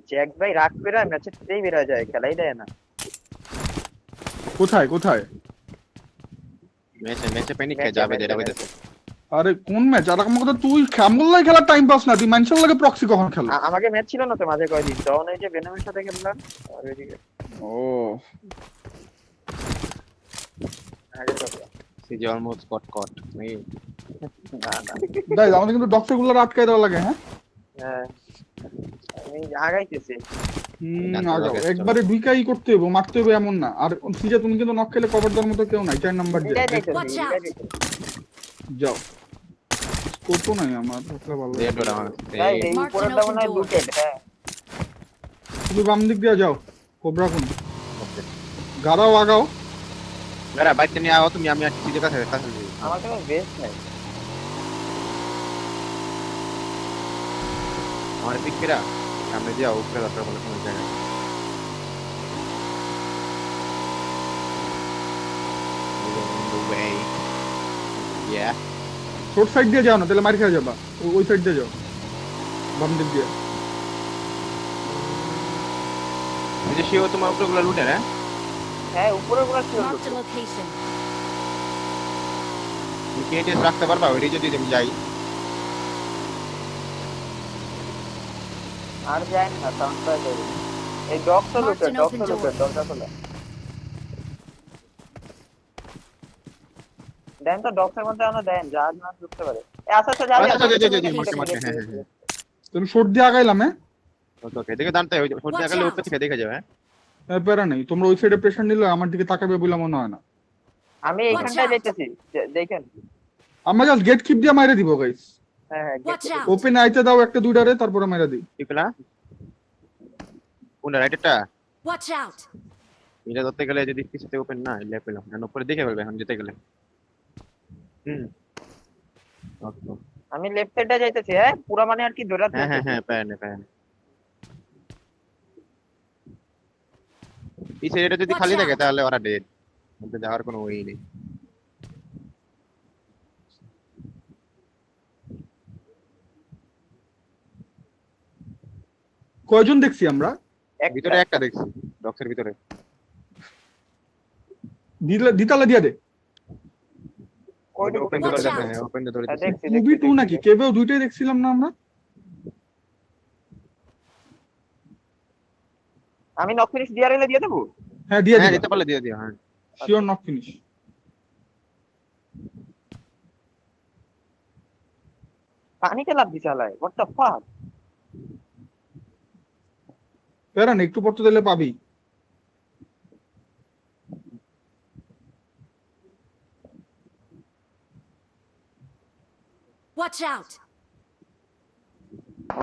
Jack ভাই রাগ করে ম্যাচে থেকেই বের হয়ে যায়, খেলাই দেয় না। কোথায় কোথায়? ম্যাচে প্যানিক ম্যাচে, খেয়ে যাবে ম্যাচে, যেটা ম্যাচে। হইতেছে। আরে কোন ম্যাচ? আর আমার কথা তুই খেমুল্লাই খেলার টাইম পাস না, তুই মানুষের লাগে প্রক্সি কখন খেলো? আমাকে ম্যাচ ছিল না তো মাঝে কয়দিন, তখন ওই যে বেনামের সাথে খেললাম। আর ওইদিকে ও আগের কথা। সিজি অলমোস্ট কট এই না না। গাইস আমাদের কিন্তু ডক্টর গুলো আটকাই দেওয়া লাগে। হ্যাঁ হ্যাঁ, আমি আগাইতেছি। আগাও একবারে দুইকাই করতে হবে, মারতে হবে এমন না। আর সিজা তুমি কিন্তু নক খেলে কভার দেওয়ার মতো কেউ নাই। 4 নাম্বার এটাই যাইতেছি, এটাই যাইতেছি। যাও স্কোপ তো নাই আমার, আসলে ভালো। রেড ওরা আমার ভাই এই উপরেরটা মনে হয় লুটেড। হ্যাঁ তুমি বাম দিক দিয়ে যাও, কোবরা কোন গারাও আগাও। এরা বাইতে নিয়ে আও তুমি, আমি আর সিজির কাছে কাছে যাই। আমার কাছে বেস্ট নাই। আমার পিক কেরা সামনে যাও, উপরে দরকার বলে কোনো জায়গায়। Yeah. শর্ট সাইড দিয়ে যাও না, তাহলে মার খেয়ে যাবা। ওই সাইড দিয়ে যাও, বাম দিক দিয়ে। এই যে শিও তোমার উপরেগুলো লুটে না? হ্যাঁ উপরের গুলো ছিল। Marked a location. তুমি কেটিএস রাখতে পারবা ওই যদি আমি যাই? আর যাই না, সাউন্ড পাই দেবে। এই ডগ তো লুটেড, ডগ তো লুটেড, দরজা খোলা। দেন তো ডগসের মধ্যে আমরা দেন, যা না ঢুকতে পারে। এ আচ্ছা আচ্ছা যাবে। আচ্ছা, মারতে, হ্যাঁ। তুমি শর্ট দিয়ে আগাইলাম। হ্যাঁ ওকে দেখে জানতে ওই সত্যি আকালে উপর থেকে দেখে যাবে। প্যারা নেই, তোমরা ওই সাইডে প্রেশার নিলে আমার দিকে তাকাবে বলে মনে হয় না। আমি এইখানটায় যাইতেছি, দেখেন। আমরা জাস্ট গেট কিপ দিয়ে মাইরে দিব গাইস। হ্যাঁ হ্যাঁ Watch out. ওপেন আইতে দাও একটা দুইটারে, তারপরে মাইরা দিই। কি পেলা? কোনটা রাইটটা? Watch out. এটা ধরতে গেলে যদি কিছুতে ওপেন না ইলে পেলাম না, উপরে দেখে ফেলবে এখন যেতে গেলে। ওকে আমি লেফট সাইডে যাইতেছি। হ্যাঁ পুরো মানে আর কি দৌড়াতে। হ্যাঁ পায়নে পিছে এটা যদি খালি থাকে তাহলে ওরা ডেড, মধ্যে যাওয়ার কোনো ওয়ে নেই। কয়জন দেখছি আমরা? ভিতরে একটা দেখছি, বক্সের ভিতরে। দিতালা দিয়া দে। ওপেন Watch দরজা, out. হ্যাঁ ওপেন দরজা। দেখছি মুভি 2 নাকি কেবেও দুইটাই দেখছিলাম না আমরা? আমি নক ফিনিশ দিয়ে রেলে দিয়ে দেবো। হ্যাঁ দিয়ে হ্যাঁ দিতে দিতে পারলে দিয়ে দিও। হ্যাঁ শিওর নট ফিনিশ। পানিতে লাভ দিছে আলাই, হোয়াট দ্য ফাক। প্যারা নেই, একটু পড়তে দিলে পাবি। Watch out.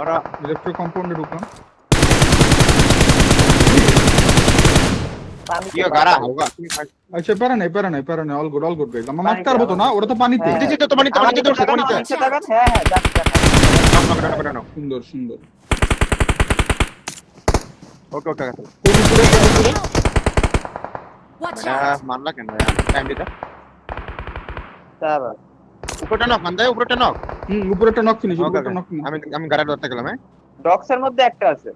ওরা ইলেকট্রিক কম্পাউন্ডে ঢুকলাম। কি গারা হোগা। আচ্ছা প্যারা নেই অল গুড গাইস। আমরা মারতে পারবো তো না? ওরা তো পানিতে। জি জি তো পানিতে দৌড়ছে পানিতে। নিচে তাকান। হ্যাঁ হ্যাঁ যাচ্ছে। সুন্দর ওকে কোন উপরে? Watch এটা out. মারলা কেন টাইম দিটা? তারপর উপরটা নক মান দেয়, উপরটা নক। উপরেটা নক ফিনিশ, ওকে উপরেটা নক। আমি গাড়ি ধরতে গেলাম। হ্যাঁ ডগসের মধ্যে একটা আছে।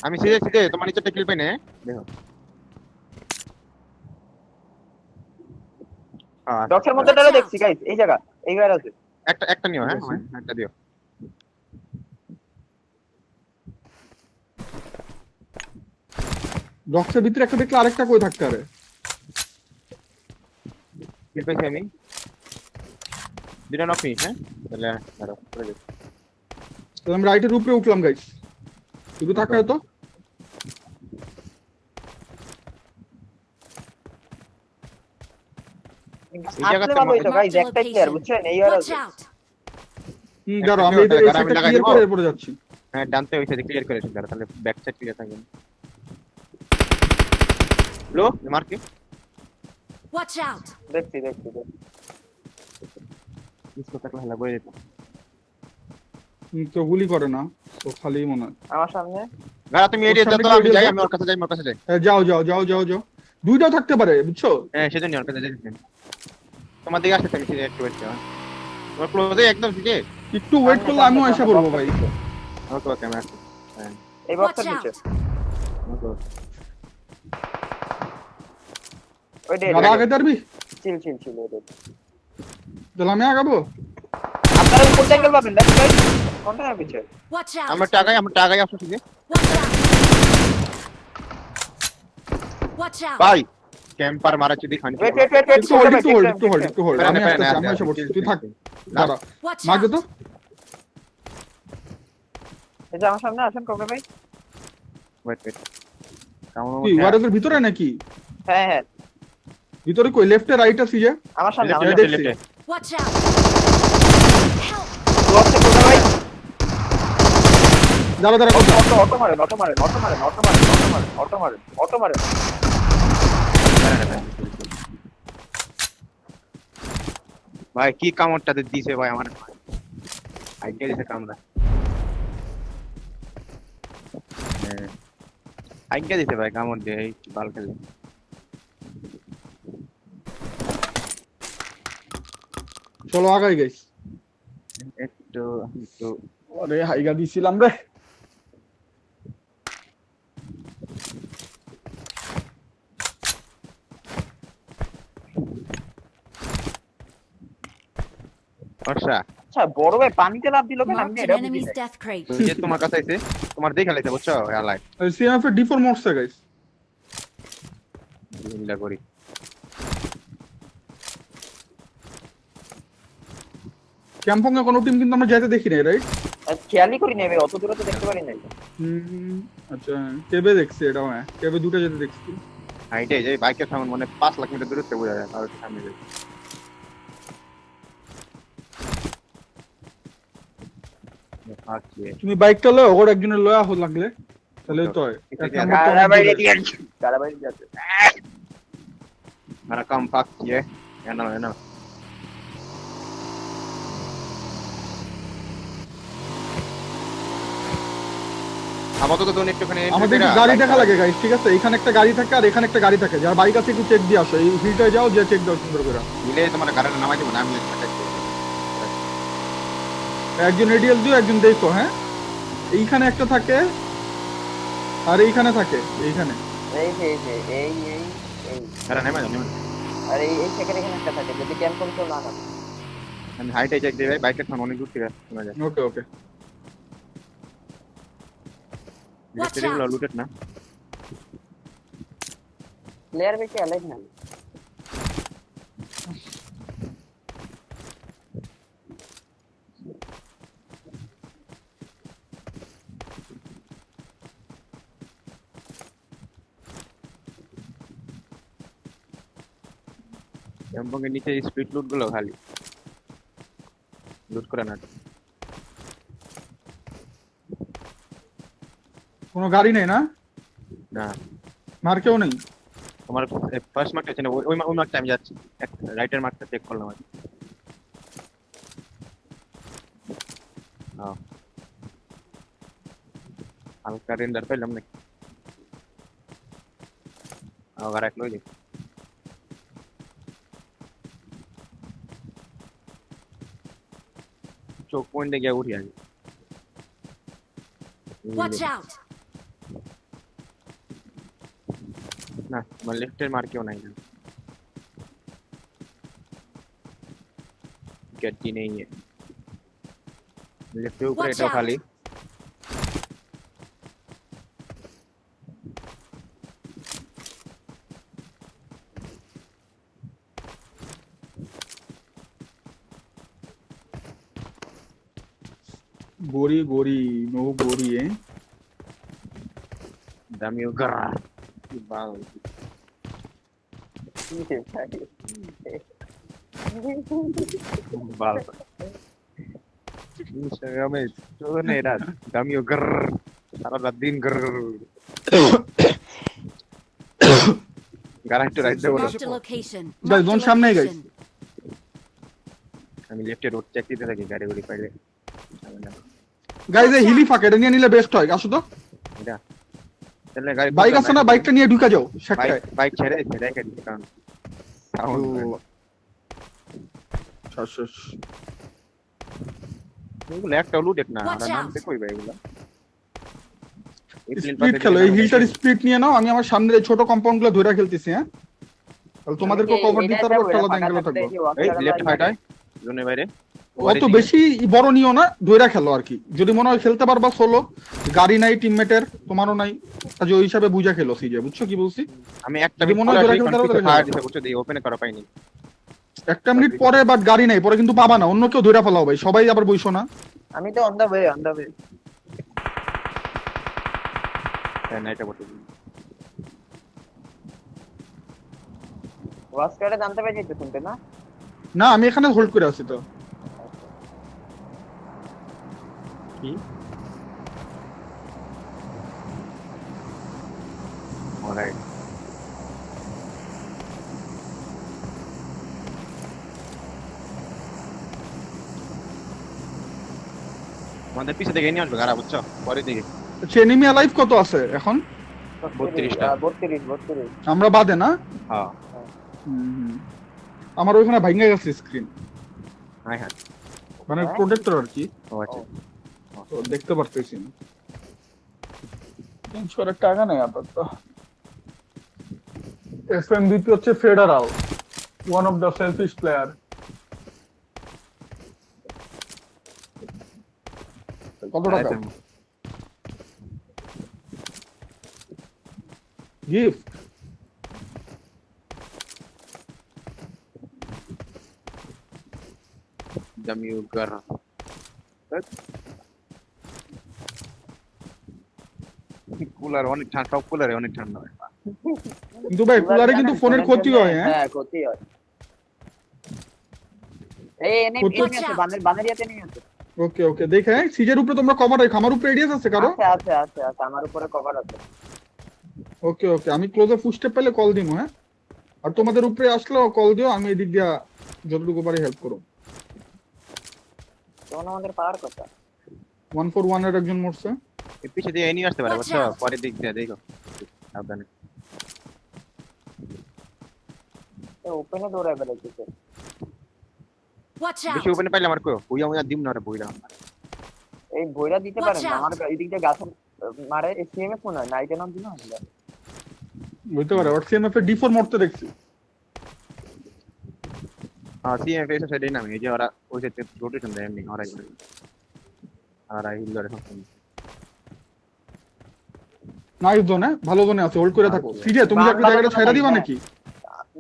আমি সিধে তোমার নিচেটা কিল পাই না। দেখো ডগসের মধ্যে ডালে দেখছি গাইস, এই জায়গা এইবার আছে। একটা নিও। হ্যাঁ একটা দিও। বক্সের ভিতরে একটা দেখলে আরেকটা কই থাকতে পারে। কিল পাইছি আমি। দুটো নক নি। হ্যাঁ তাহলে দাঁড়াও করে দিই। তো আমি রাইটের উপরে উঠলাম গাইস, শুধু তাকায় তো। আসলে ভালো হইতো গাইস, একটাই প্লেয়ার বুঝছেন, এইবার Watch আছে। out. দাঁড়াও আমি এই সাইডটা ক্লিয়ার করে এরপরে যাচ্ছি। হ্যাঁ ডানতে ওই সাইডে ক্লিয়ার করে দাঁড়া, তাহলে ব্যাক সাইড ক্লিয়ার থাকবে। লো মার কি? Watch out. দেখছি। इसको तक हला বলে দিত। তো গুলি করে না, তো খালি মনে হয়। আমার সামনে গাড়া তুমি এরিয়া যত আমি যাই, আমি ওর কাছে যাই। হ্যাঁ যাও। দুইটাও থাকতে পারে বুঝছো? হ্যাঁ সেজন্য ওর কাছে যাই। তোমার দিকে আসতে আমি একটু ওয়েট করো। তোমার ক্লোজে একদম দিকে একটু ওয়েট করলে আমিও আশা করবো ভাই। ওকে আমি আসছি। হ্যাঁ এই Watch বক্সের নিচে out! ওই ডে যারা আগে পারবি চিল চিল চিল ওই তাহলে আমি আগাবো। আপনারা উপর অ্যাঙ্গেল পাবেন না ভাই কোনটা পিছে Watch out! আমরা টাকাই আসছে ঠিক Watch out! Watch out! ভাই ক্যাম্পার মারাচ্ছি দেখানি ওয়েট ওয়েট ওয়েট ওয়েট একটু হোল্ড আমি আসতেছি, আমি এসে পড়ছি, তুই থাক দাঁড়া। Watch মারবে out! তো এই যে আমার সামনে আসেন কোবরা ভাই ওয়েট কি ওয়ারের ভিতরে নাকি? হ্যাঁ হ্যাঁ ভিতরে কই, লেফটে রাইট আছে যে? আমার সামনে আমার লেফটে, সামনে। দেখছি। Watch out! Help! বক্সে কোবরা ভাই দাঁড়া দাঁড়া কোথা? অটো মারেন ভাই কি কামড়টাতে দিছে ভাই আমার আইডিয়া দিছে কামড়া আইডিয়া দিছে ভাই কামড় দিয়ে এই বাল খেলে চলো আগাই গাইস। একটু আরে হাইগা দিছিলাম রে। আচ্ছা আচ্ছা বড় ভাই পানিতে লাফ দিল কেন আমি Marked এটা an বুঝি enemy's না। death crate. যে তোমার কাছে আইছে তোমার দেখে লাইছে বুঝছো আলাই সিএমএফ এর ডিফর মরছে গাইস। বিল্লা করি ক্যাম্পং এ কোনো টিম কিন্তু আমরা যেতে দেখি নাই, রাইট? আর খেয়ালই করি না আমি অত দূরে তো দেখতে পারি নাই আচ্ছা কেবে দেখছি এটাও, হ্যাঁ কেবে দুটো যেতে দেখছি। হাইটে যাই বাইকের সামনে মানে 5 লাখ মিটার দূরত্বে বোঝা যায় আর সামনে যাই আচ্ছা তুমি বাইকটা লও, ওর একজনের লয়া হো লাগলে তাহলে তো হয়। এক নম্বর তো কারা অনেক বাইরে দূরে। দিয়ে কারা বাইরে যাচ্ছে Mana kompak ya. Enak. আপাতত তো একটুখানি আমাদের একটু গাড়ি দেখা লাগে গাইস, ঠিক আছে? এখানে একটা গাড়ি থাকে আর এখানে একটা গাড়ি থাকে, যার বাইক আছে একটু চেক দিয়ে আসো, এই ফিল্ডে যাও, যে চেক দাও সুন্দর করে। মিলে তোমার গাড়িটা নামাই দিব না আমি একজন এডিএল দিও, একজন দেখো, হ্যাঁ এইখানে একটা থাকে আর এইখানে থাকে, এইখানে। এই যে এই গাড়ি নামাই দাও আর এই সেকেন্ড এখানে একটা থাকে যদি ক্যাম্প করতে না না আমি হাইটে চেক দিই ভাই বাইকের সামনে অনেক দূর থেকে শোনা যায় ওকে ওকে Watch ইলেকট্রিক out! লুটেড না প্লেয়ার বেশি অ্যালাইভ না ক্যাম্পের নিচে স্পিড লুট গুলো খালি লুট করে না কোনো গাড়ি নেই না, না মার কেউ নেই। তোমার ফার্স্ট মার্কটা আছে না ওই মার্কটা আমি যাচ্ছি রাইটের মার্কটা চেক করলাম আর হালকা রেন্ডার পেলাম নাকি আবার এক লই চোখ পয়েন্টে গিয়ে উঠি আগে Watch out! না আমার লেফটের মার্কেও নাই না गड्डी नहीं है लेफ्ट के ऊपर Watch एटो out. खाली गोरी गोरी नो गोरी है दामियो गरा बाल बाल Instagram में जो नहीं रहा दामियो गर सारा रात दिन गर गारंटी राइट दे बोलो Marked a location. Guys, don't সামনে guys. location. আমি লেফটে রোড চেক দিতে থাকি গাড়ি গুলি পাইলে গাইজ এই হিলি ফাঁকা, এটা নিয়ে নিলে বেস্ট হয়। আসো তো, এটা তাহলে গাড়ি বাইক আছে না, বাইকটা নিয়ে ঢুকে যাও শেখায়। বাইক ছেড়ে রেখে দিই কারণ সাউন্ড এগুলো একটা লুট এক না Watch আর নাম out. দেখোই ভাই এগুলো স্পিড খেলো, এই হিলটার স্পিড নিয়ে নাও। আমি আমার সামনে ছোট কম্পাউন্ড গুলো ধরে খেলতেছি। হ্যাঁ, তাহলে তোমাদেরকেও কভার দিতে পারবো, একটা আলাদা অ্যাঙ্গেলে থাকবো। এই লেফট ফাইট হয় জোনের বাইরে। অত বেশি বড় নিও না, ধরে খেলো আর কি। যদি মনে হয় খেলতে পারবা সোলো, গাড়ি নাই টিমমেটের, তোমারও নাই, কাজে ওই হিসাবে বুঝা খেলো সিজে। বুঝছো কি বলছি? আমি একটা যদি মনে হয় ধরে খেলতে পারো, ফায়ার দিতে বুঝছো দিয়ে ওপেন করা পাইনি। একটা মিনিট পরে বাট গাড়ি নাই, পরে কিন্তু পাবা না, অন্য কেউ ধরে ফেলাও ভাই, সবাই আবার বইসো না। আমি তো অন দা ওয়ে। হ্যাঁ না এটা করতে ওয়াস্কারে জানতে পারছি তো শুনতে না। না, আমি এখানে হোল্ড করে আছি তো। কি অলরাইট আমাদের পিছে থেকে নিয়ে আসবে গাড়া বুঝছো পরে দিকে। আচ্ছা, এনিমি অ্যালাইভ কত আছে এখন? 32টা। 32। আমরা বাদে না? হ্যাঁ হুম। আমার ওইখানে ভাঙা গেছে স্ক্রিন, হ্যাঁ হ্যাঁ মানে হ্যাঁ? প্রোটেক্টর আর কি, ও আচ্ছা তো দেখতে পারতেছি না। চেঞ্জ করার টাকা নেই আপাতত। এসএমবিপি হচ্ছে federal, one of the selfish player. কত টাকা গিফট? জামিউগার কুলার অনেক ঠান্ডা, সব কুলারে অনেক ঠান্ডা হয়। কিন্তু ভাই কুলারে কিন্তু ফোনের ক্ষতি হয়। হ্যাঁ, হ্যাঁ ক্ষতি হয়। এই এনে ক্ষতি- এনে আছে বানেরিয়াতে নিয়ে আছে। ওকে ওকে, দেখে সিজের উপরে তোমরা কভার রাখো, আমার উপরে এরিয়াস আছে কারো? আছে আমার উপরে কভার আছে। ওকে ওকে, আমি ক্লোজে ফুটস্টেপ পেলে কল দিমু। হ্যাঁ, আর তোমাদের উপরে আসলেও কল দিও, আমি এদিক দিয়া যতটুকু পারি হেল্প করব। তখন আমাদের পাওয়ার কথা। 141 এর একজন মরছে। এই পিছে দিয়ে এনি আসতে পারে Watch বুঝছো, out! পরে দিক দিয়ে দেখো সাবধানে। ওপেনে দৌড়ায় বেড়াচ্ছে। Watch বেশি out! ওপেনে পাইলে আমার কো বুইয়া দিম না রে বুইরা। এই বইরা দিতে Watch পারেন না, out! আমার এদিক দিয়ে গাছ মারে। এসএমএফ মনে হয় নাইটে নাম দিন না। বুঝতে পারে ওর সিএমএফ এ D4 মরতে দেখছি। হ্যাঁ সিএম ফেস সাইডে নামে এই যে ওরা ওই যে রোটেশন দেয় এমনি ওরাই করে। আর আই হিল ধরে সব। নাইস জোনে, ভালো জোনে আছে, হোল্ড করে থাকো। সিজে তুমি কি একটা জায়গাটা ছাইড়া দিবা নাকি?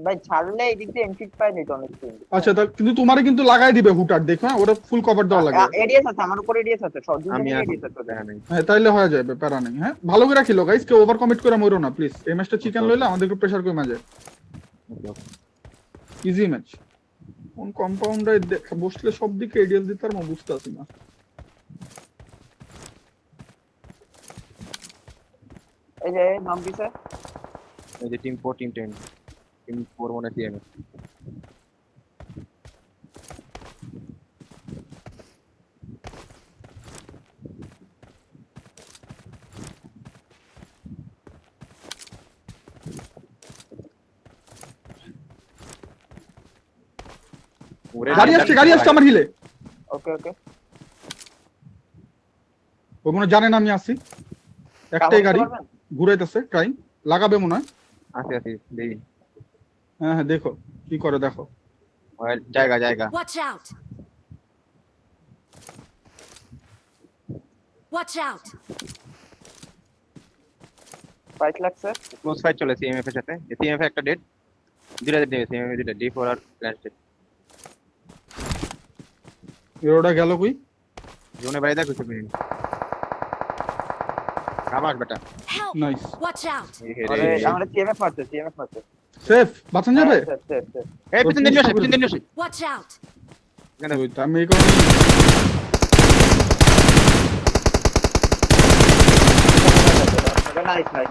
ভাই ছাড়লে এদিক দিয়ে এমফিট পাই নাই তো অনেক দিন। আচ্ছা, তা কিন্তু তোমারে কিন্তু লাগাই দিবে হুটার, দেখো। হ্যাঁ, ওটা ফুল কভার দেওয়া লাগে। এডিএস আছে আমার উপরে, এডিএস আছে সব দুটো আমি এডিএস আছে। দেখা নাই। হ্যাঁ, তাইলে হয়ে যাবে, প্যারা নেই। হ্যাঁ, ভালো করে খেলো গাইস, কেউ ওভার কমিট করে মরো না প্লিজ। এই ম্যাচটা চিকেন লইলে আমাদের একটু প্রেসার কমে যায়। Easy match. কোন কম্পাউন্ডে বসলে সব দিকে এডিএল দিতে আর বুঝতে আসি না। এই যে নাম কি স্যার? এই যে টিম 4 টিম 10 টিম 4 মনে সিএম। গাড়ি আসছে আমার হিলে। ওকে ওকে। ও মনে জানে না আমি আসি। একটাই গাড়ি ঘুরাইতেছে, ট্রাই লাগাবে মনে হয়। আছে দেখি। হ্যাঁ হ্যাঁ, দেখো কি করে, দেখো। জায়গা Watch out! Watch out! Fight লাগছে। ক্লোজ ফাইট চলে সিএমএফ এর সাথে। সিএমএফ একটা ডেড, দুইটা ডেড সিএমএফ দুইটা D4 আর প্ল্যাশ ডেড। এরোটা গেল কই? জোনে বাইরে দেখো তুমি। কামাক বেটা। Help! Nice, Watch out! আরে আমরা সিএমএফ মারছে। সেফ বাঁচান যাবে। সেফ। এই পিছন দিন আসে। Watch out! ওই তো আমি এই কারণে নাইস নাইস।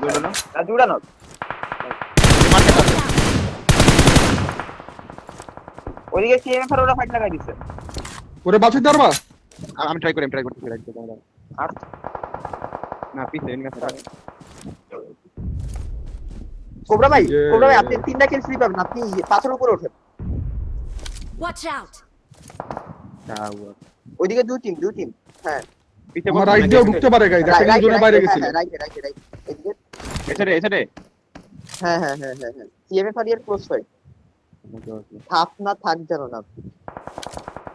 জুড়ানো। ওইদিকে সিএমএফ আর ওরা ফাইট লাগাই দিছে। ওরে বাঁচাতে পারবা? আমি ট্রাই করতেছি রাইট দাও। আর না পিছে এনিমি আছে। কোবরা ভাই আপনি তিনটা কিল ফ্রি পাবেন, আপনি পাথর উপরে ওঠেন। Watch out! যাও ওইদিকে দুই টিম। হ্যাঁ পিছে আমার রাইট দিয়েও ঢুকতে পারে গাইস, দেখেন দুজনে বাইরে গেছিল। রাইটে এদিকে এসে হ্যাঁ সিএমএফ আর ক্লোজ ফাইট থাক না থাক জানো না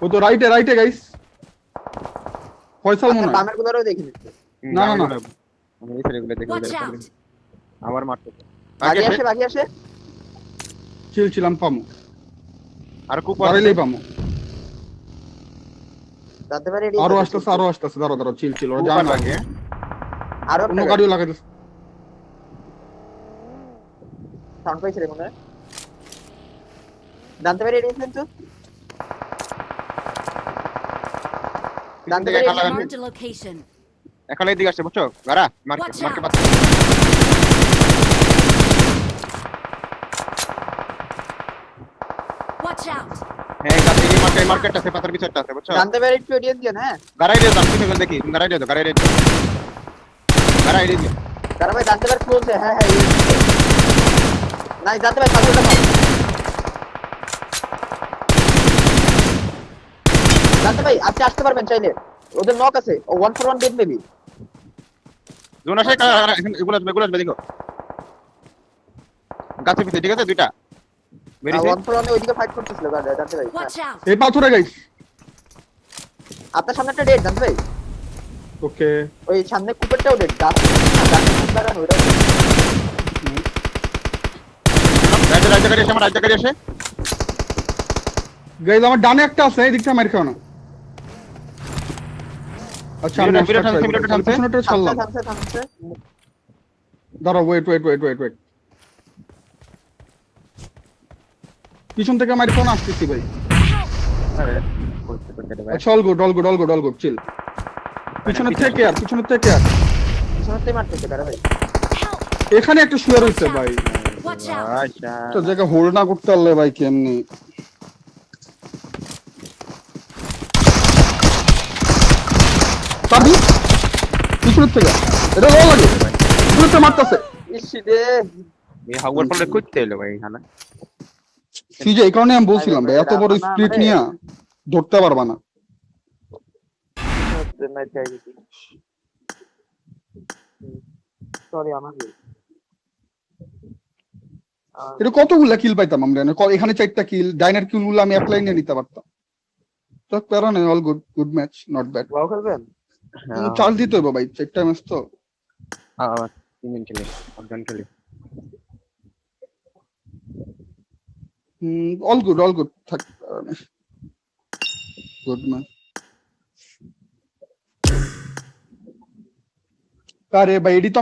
ও তো রাইটে গাইস, ফয়সাল মনে হয়। বামের গুলোরও দেখে নিচ্ছে না। আমি এই ছেলেগুলো দেখে Watch out! আবার মারতে বাকি আসে ছিলাম পামু, আর খুব পারলেই পামু। জানতে পারি আরো আসতেছে দাঁড়াও চিল ওরা জানা লাগে আরো অন্য গাড়িও লাগাইতেছে। সাউন্ড পাইছে রে মনে হয় জানতে পারি এডিট কিন্তু জানতে পারি Marked a location. এখানে দিকে আসছে বুঝছো গারা Watch মার্কে out. পাচ্ছে Watch out! হ্যাঁ কাছে এই মার্কেটটা আছে পাতার পিছরটা আছে বুঝছো জানতে পারি একটু এডিট দিও না গারাই দিয়ে দাম কিছু দেখি গারাই দিয়ে গারাই দিয়ে তারা ভাই জানতে পারি ক্লোজ হ্যাঁ নাই জানতে পারি সামনেটা পাও জানতে ভাই আপনি আসতে পারবেন চাইলে ওদের নক আছে ও 1 for 1 ডেড মেবি জোন আসে এগুলো আসবে দেখো গাছে পিছে ঠিক আছে দুইটা বেরিয়েছে 1 for 1 এ ওইদিকে ফাইট করতেছিল জানতে ভাই Watch out! এই পাথরে গাইস। আপনার সামনে একটা ডেড জানতে ভাই ওকে ওই সামনে কুপারটাও ডেড গাছ লাগানো ওইটা রাইট গাড়ি এসে আমার রাইট গাড়ি এসে গাইস, আমার ডানে একটা আছে, এই দিকটা মার খাও না। আচ্ছা আমি পিছনেটা ছাড়লাম। থামছে দাঁড়াও, ওয়েট পিছন থেকে মার খাও না, আসতেছি ভাই। আরে আচ্ছা অল গুড চিল। পিছনের থেকে আর পিছনেতে মারতেছে কারা ভাই Help! এখানে একটা শুয়ে রয়েছে ভাই। Watch out! আচ্ছা তো জায়গা হোল্ড না করতে পারলে ভাই কেমনি। পাবি পিছনের থেকে এটা ভালো লাগে, পিছনে মারতেছে। ইসি রে এই হাওয়ার ফলে কইতে এলো ভাই এখানে সিজে এই কারণে আমি বলছিলাম ভাই, এত বড় স্প্লিট নিয়ে ধরতে পারবা না। সরি আমার এটা কতগুলা কিল পাইতাম আমরা, এখানে 4টা কিল, ডাইনার কিল গুলো আমি অ্যাপ্লাই নিয়ে নিতে পারতাম। তো প্যারা নেই, all good match, not bad. Wow খেলবেন চার্জ দিতে হবে ভাই, 4টা ম্যাচ তো। আবার 3 দিন খেলে 8 খেলে অল গুড থাক, গুড ম্যাচ। আরে ভাই এডি তো